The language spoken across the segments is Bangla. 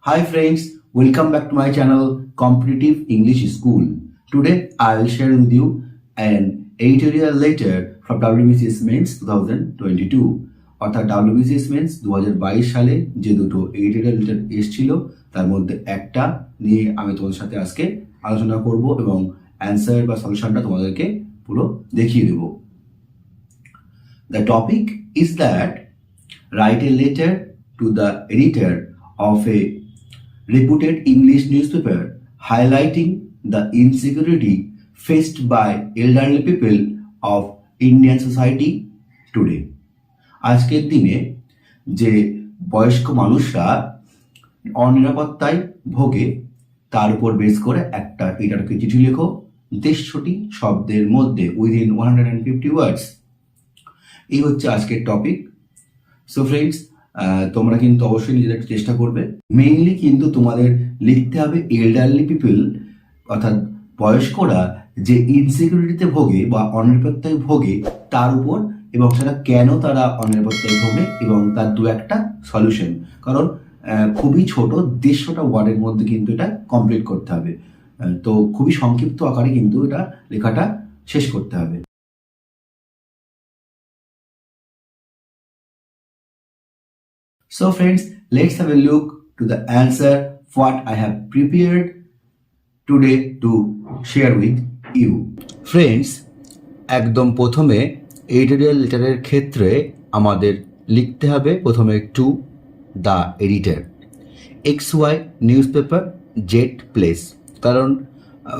Hi friends, welcome back to my channel Competitive English School. Today I'll share with you an editorial letter from WBCS Mains 2022 অর্থাৎ WBCS Mains 2022 সালে যে দুটো এডিটোরিয়াল লেটার এসেছিল তার মধ্যে একটা নিয়ে আমি তোমাদের সাথে আজকে আলোচনা করব এবং অ্যান্সার বা সলিউশনটা তোমাদেরকে পুরো দেখিয়ে দেব। The topic is that write a letter to the editor of a reputed English newspaper highlighting the insecurity faced by elderly people of Indian society today. আজকের দিনে যে বয়স্ক মানুষরা অনিরাপত্তায় ভোগে তার উপর বেস করে একটা এটাকে চিঠি লেখো 63টি শব্দের মধ্যে উইদিন 150 ওয়ার্ডস। এই হচ্ছে আজকের টপিক। সো ফ্রেন্ডস, তোমরা কিন্তু অবশ্যই নিজেদের চেষ্টা করবে। মেইনলি কিন্তু তোমাদের লিখতে হবে এল্ডারলি পিপল অর্থাৎ বয়স্করা যে ইনসিকিউরিটিতে ভোগে বা অনিরাপত্তায় ভোগে তার উপর, এবং সেটা কেন তারা অনিরাপত্তায় ভোগে এবং তার দু একটা সলিউশন। কারণ খুবই ছোট 150টা ওয়ার্ডের মধ্যে কিন্তু এটা কমপ্লিট করতে হবে, তো খুবই সংক্ষিপ্ত আকারে কিন্তু এটা লেখাটা শেষ করতে হবে। So friends, let's have a look to the answer what I have prepared today to share with you. Friends, একদম প্রথমে এডিটোরিয়াল লেটারের ক্ষেত্রে আমাদের লিখতে হবে প্রথমে to the editor, XY newspaper Z place. কারণ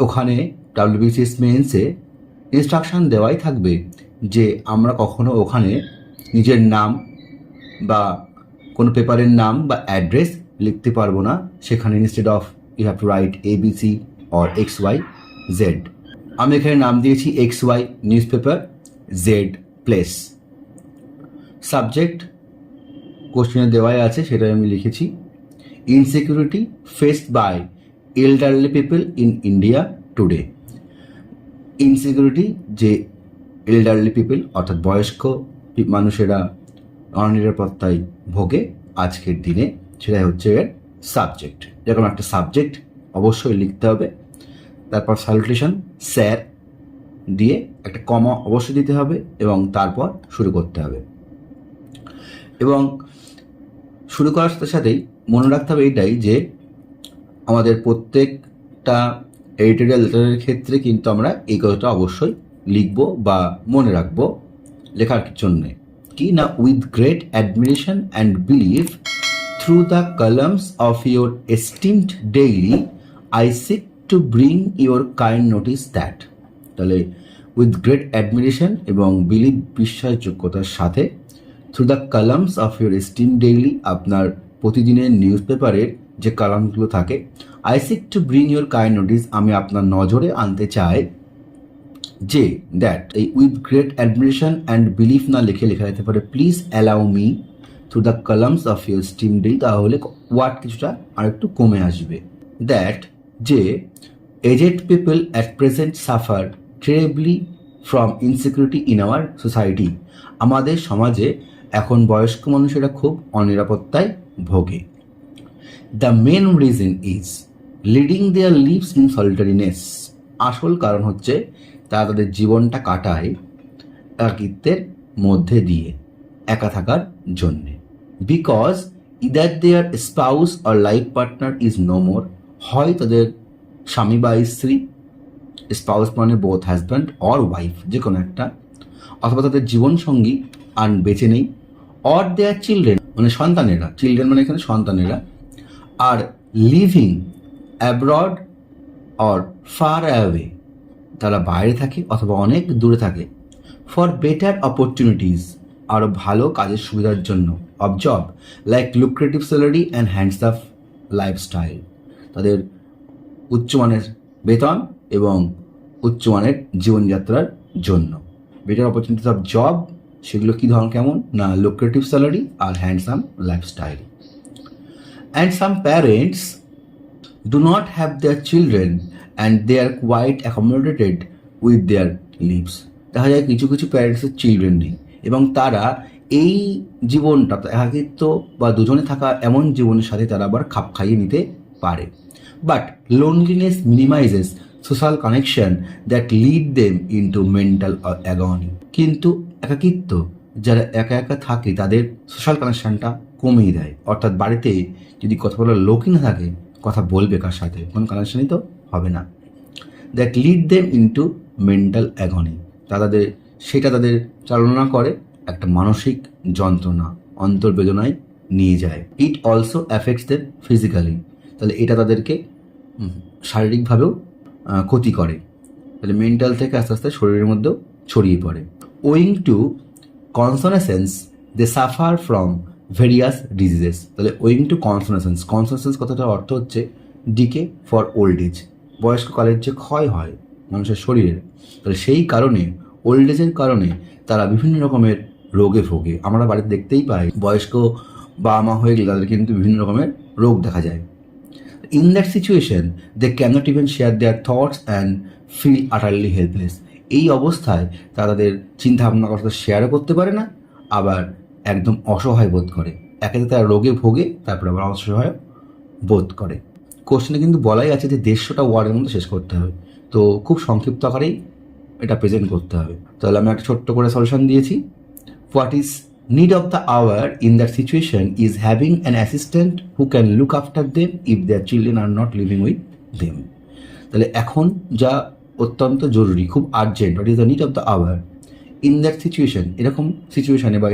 ওখানে WBCS মেন্সে ইনস্ট্রাকশন দেওয়াই থাকবে যে আমরা কখনো ওখানে নিজের নাম বা কোনো পেপারের নাম বা অ্যাড্রেস লিখতে পারবো না, সেখানে instead of you have to write ABC or XYZ। আমি এখানে নাম দিয়েছি XY newspaper Z place. Subject কোশ্চেনে দেওয়াই আছে, সেটাই আমি লিখেছি insecurity faced by elderly people in India today. Insecurity যে এল্ডারলি পিপল অর্থাৎ বয়স্ক মানুষেরা অনিরাপত্তায় ভোগে আজকের দিনে, সেটাই হচ্ছে এর সাবজেক্ট। যেরকম একটা সাবজেক্ট অবশ্যই লিখতে হবে, তারপর স্যালুটেশন স্যার দিয়ে একটা কমা অবশ্যই দিতে হবে এবং তারপর শুরু করতে হবে। এবং শুরু করার সাথে সাথেই মনে রাখতে হবে এইটাই যে আমাদের প্রত্যেকটা এডিটোরিয়াল লেটারের ক্ষেত্রে কিন্তু আমরা এই কথাটা অবশ্যই লিখবো বা মনে রাখবো লেখার জন্যে কি না, with great admiration and believe through the columns of your esteemed daily I seek to bring your kind notice that. তাহলে উইথ গ্রেট অ্যাডমিরেশন এবং বিলিভ বিশ্বাসযোগ্যতার সাথে through the columns of your esteem daily আপনার প্রতিদিনের নিউজ পেপারের যে কলামগুলো থাকে, I seek to bring your kind notice আমি আপনার নজরে আনতে চাই যে দ্যাট এই with great admiration and belief না লিখে লেখা যেতে পারে please allow me through the columns of your esteemed daily, তাহলে ওয়ার্ড কিছুটা আর একটু কমে আসবে। দ্যাট যে aged people at present suffer terribly from insecurity in our society. আমাদের সমাজে এখন বয়স্ক মানুষেরা খুব অনিরাপত্তায় ভোগে। The main reason is leading their lives in solitariness. আসল কারণ হচ্ছে তারা তাদের জীবনটা কাটায় একাকিত্বের মধ্যে দিয়ে, একা থাকার জন্যে। Because either their spouse or life partner is no more, হয় তাদের স্বামী বা স্ত্রী, স্পাউস মানে বোথ হাজব্যান্ড অর ওয়াইফ যে কোনো একটা, অথবা তাদের জীবনসঙ্গী আর বেঁচে নেই, অর দেয়ার চিলড্রেন মানে সন্তানেরা, চিলড্রেন মানে এখানে সন্তানেরা, আর living abroad or far away তারা বাইরে থাকে অথবা অনেক দূরে থাকে, ফর বেটার অপরচুনিটিস আরও ভালো কাজের সুবিধার জন্য, of job like lucrative salary and handsome lifestyle, তাদের উচ্চমানের বেতন এবং উচ্চমানের জীবনযাত্রার জন্য। বেটার অপরচুনিটিস অফ জব সেগুলো কী ধরনের কেমন না, লুক্রেটিভ স্যালারি আর handsome lifestyle. And some parents do not have their children and they are quite accommodated with their lives। দেখা যায় কিছু কিছু প্যারেন্টসের চিলড্রেন নেই এবং তারা এই জীবনটা তো একাকিত্ব বা দুজনে থাকা এমন জীবনের সাথে তারা আবার খাপ খাইয়ে নিতে পারে। But loneliness minimises social connection that lead them into mental agony. কিন্তু একাকিত্ব যারা একা একা থাকে তাদের সোশ্যাল কানেকশনটা কমিয়ে দেয়। অর্থাৎ বাড়িতে যদি কথা বলার লোকই না থাকে, কথা বলবে কার সাথে, কোনো কানেকশনই তো হবে না। That lead them into mental অ্যাগনি, সেটা তাদের চালনা করে একটা মানসিক যন্ত্রণা, অন্তর্বেদনায় নিয়ে যায়। It also affects them physically, তাহলে এটা তাদেরকে শারীরিকভাবেও ক্ষতি করে। তাহলে মেন্টাল থেকে আস্তে আস্তে শরীরের মধ্যেও ছড়িয়ে পড়ে। Owing to senescence they suffer from various diseases. তাহলে ওয়িং টু কনসোনেসেন্স কথাটার অর্থ হচ্ছে ডিকে ফর ওল্ড এজ, বয়স্ককালের যে ক্ষয় হয় মানুষের শরীরের, তাহলে সেই কারণে ওল্ড এজের কারণে তারা বিভিন্ন রকমের রোগে ভোগে। আমরা বাড়িতে দেখতেই পাই বয়স্ক বাবা মা হয়ে গেলে তাদের কিন্তু বিভিন্ন রকমের রোগ দেখা যায়। In that situation they cannot even share their thoughts and feel utterly helpless. এই অবস্থায় তারা তাদের চিন্তাভাবনা কথা শেয়ারও করতে পারে না, আবার একদম অসহায় বোধ করে। একে তারা রোগে ভোগে, তারপর আবার অসহায় বোধ করে। কোশ্চেনে কিন্তু বলাই আছে যে 150টা ওয়ার্ডের মধ্যে শেষ করতে হবে, তো খুব সংক্ষিপ্ত আকারেই এটা প্রেজেন্ট করতে হবে। তাহলে আমি একটা ছোট্ট করে সলিউশন দিয়েছি। What is need of the hour in that situation is having an assistant who can look after them if their children are not living with them. তাহলে এখন যা অত্যন্ত জরুরি, খুব urgent, what is the need of the hour in that situation, এরকম সিচুয়েশনে বা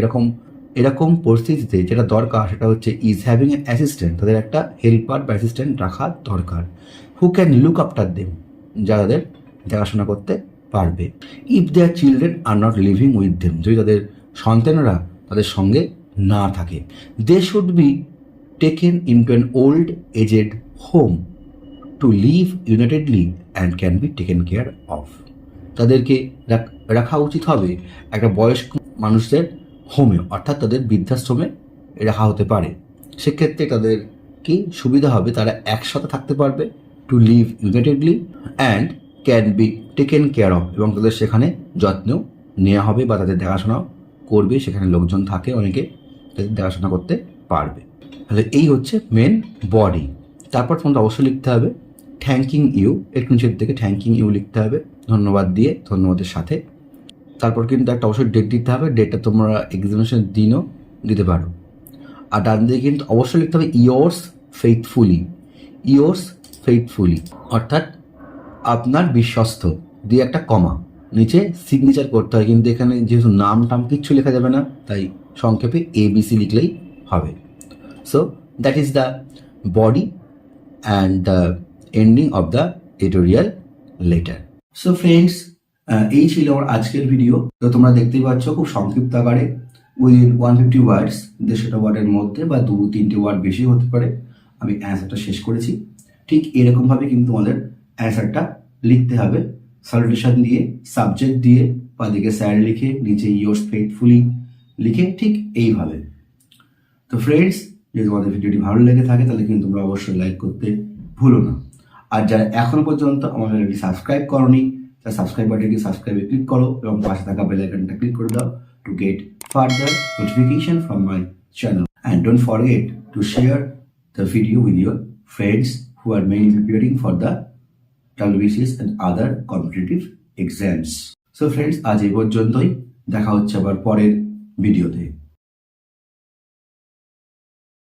এরকম পরিস্থিতিতে যেটা দরকার সেটা হচ্ছে ইজ হ্যাভিং অ্যান অ্যাসিস্ট্যান্ট, তাদের একটা হেল্পার বা অ্যাসিস্ট্যান্ট রাখা দরকার। Who can look after them, যারা তাদের দেখাশোনা করতে পারবে। If their children are not living with them, যদি তাদের সন্তানরা তাদের সঙ্গে না থাকে। They should be taken into an old aged home to live unitedly and can be taken care of. তাদেরকে রাখা উচিত হবে একটা বয়স্ক মানুষদের হোমে, অর্থাৎ তাদের বৃদ্ধাশ্রমে রাখা হতে পারে। সেক্ষেত্রে তাদের কি সুবিধা হবে, তারা একসাথে থাকতে পারবে, to live unitedly and can be taken care of, এবং তাদের সেখানে যত্ন নেওয়া হবে বা তাদের দেখাশোনা করবে, সেখানে লোকজন থাকে অনেকে, তাদের দেখাশোনা করতে পারবে। তাহলে এই হচ্ছে মেন বডি। তারপর তোমাদের অবশ্যই লিখতে হবে থ্যাঙ্কিং ইউ, একটু নিচের থেকে থ্যাঙ্কিং ইউ লিখতে হবে, ধন্যবাদ দিয়ে, ধন্যবাদের সাথে। তারপর কিন্তু একটা অবশ্যই ডেট দিতে হবে, ডেটটা তোমরা এক্সামিনেশন দিনও দিতে পারো। আর ডান দিকে কিন্তু অবশ্যই লিখতে হবে ইয়োর্স ফেইথফুলি, ইয়োর্স ফেইথফুলি, অর্থাৎ আপনার বিশ্বস্ত দিয়ে একটা কমা, নিচে সিগনেচার করতে হয়, কিন্তু এখানে যেহেতু নাম টাম কিচ্ছু লেখা যাবে না, তাই সংক্ষেপে ABC লিখলেই হবে। So that is the body and the ending of the editorial letter. So friends, এই ছিল আমার আজকের ভিডিও। তো তোমরা দেখতেই পাচ্ছ খুব সংক্ষিপ্ত আকারে উইদিন 150 ওয়ার্ডস, 150টা ওয়ার্ডের মধ্যে বা 2-3টে ওয়ার্ড বেশি হতে পারে, আমি অ্যান্সারটা শেষ করেছি। ঠিক এরকমভাবে কিন্তু আমাদের অ্যান্সারটা লিখতে হবে, সলিউশন দিয়ে, সাবজেক্ট দিয়ে, বাদিকে স্যার লিখে, নিচে ইয়োর্স ফেইথফুলি লিখে, ঠিক এইভাবে। তো ফ্রেন্ডস, যদি তোমাদের ভিডিওটি ভালো লেগে থাকে তাহলে কিন্তু তোমরা অবশ্যই লাইক করতে ভুলো না। আর যারা এখনো পর্যন্ত আমার চ্যানেলটি সাবস্ক্রাইব করোনি, তারা সাবস্ক্রাইব বাটনটি সাবস্ক্রাইবে ক্লিক করো এবং পাশে থাকা বেল আইকনটা ক্লিক করে দাও to get further notification from my channel. And don't forget to share the video with your friends who are mainly preparing for the WBCS and other competitive exams. So friends, আজ এই পর্যন্তই, দেখা হচ্ছে আবার পরের ভিডিওতে।